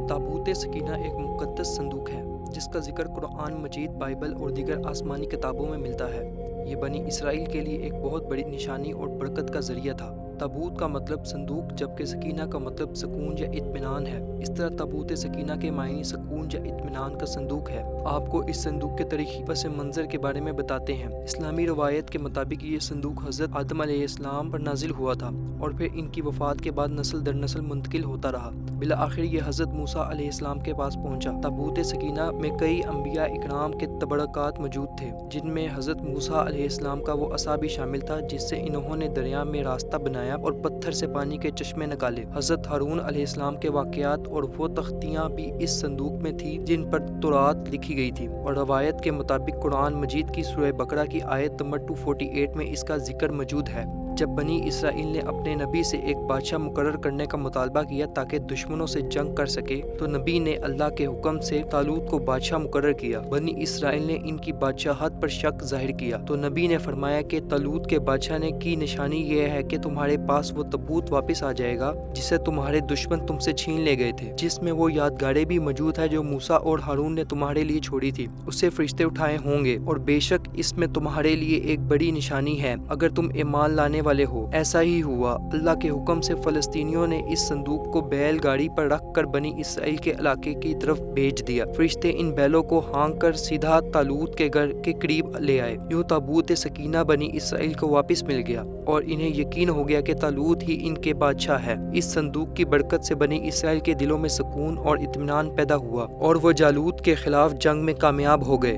تابوت سکینہ ایک مقدس صندوق ہے جس کا ذکر قرآن مجید، بائبل اور دیگر آسمانی کتابوں میں ملتا ہے۔ یہ بنی اسرائیل کے لیے ایک بہت بڑی نشانی اور برکت کا ذریعہ تھا۔ تابوت کا مطلب صندوق جبکہ سکینہ کا مطلب سکون یا اطمینان ہے۔ اس طرح تابوت سکینہ کے معنی سکون یا اطمینان کا صندوق ہے۔ آپ کو اس صندوق کے تاریخی پس منظر کے بارے میں بتاتے ہیں۔ اسلامی روایت کے مطابق یہ صندوق حضرت آدم علیہ السلام پر نازل ہوا تھا اور پھر ان کی وفات کے بعد نسل در نسل منتقل ہوتا رہا۔ بالآخر یہ حضرت موسیٰ علیہ السلام کے پاس پہنچا۔ تابوت سکینہ میں کئی انبیاء اکرام کے تبرکات موجود تھے، جن میں حضرت موسیٰ علیہ السلام کا وہ عصا بھی شامل تھا جس سے انہوں نے دریا میں راستہ بنایا اور پتھر سے پانی کے چشمے نکالے۔ حضرت ہارون علیہ السلام کے واقعات اور وہ تختیاں بھی اس صندوق میں تھی جن پر تورات لکھی گئی تھی، اور روایت کے مطابق قرآن مجید کی سورہ بقرہ کی آیت نمبر 248 میں اس کا ذکر موجود ہے۔ جب بنی اسرائیل نے اپنے نبی سے ایک بادشاہ مقرر کرنے کا مطالبہ کیا تاکہ دشمنوں سے جنگ کر سکے تو نبی نے اللہ کے حکم سے طالوت کو بادشاہ مقرر کیا۔ بنی اسرائیل نے ان کی بادشاہت پر شک ظاہر کیا تو نبی نے فرمایا کہ طالوت کے بادشاہ نے کی نشانی یہ ہے کہ تمہارے پاس وہ تابوت واپس آ جائے گا جسے تمہارے دشمن تم سے چھین لے گئے تھے، جس میں وہ یادگاریں بھی موجود ہے جو موسیٰ اور ہارون نے تمہارے لیے چھوڑی تھی۔ اسے فرشتے اٹھائے ہوں گے اور بے شک اس میں تمہارے لیے ایک بڑی نشانی ہے اگر تم ایمان لانے والے ہو۔ ایسا ہی ہوا۔ اللہ کے حکم سے فلسطینیوں نے اس صندوق کو بیل گاڑی پر رکھ کر بنی اسرائیل کے علاقے کی طرف بھیج دیا۔ فرشتے ان بیلوں کو ہانک کر سیدھا طالوت کے گھر کے قریب لے آئے۔ یوں تابوت سکینہ بنی اسرائیل کو واپس مل گیا اور انہیں یقین ہو گیا کہ طالوت ہی ان کے بادشاہ ہے۔ اس صندوق کی برکت سے بنی اسرائیل کے دلوں میں سکون اور اطمینان پیدا ہوا اور وہ جالوت کے خلاف جنگ میں کامیاب ہو گئے۔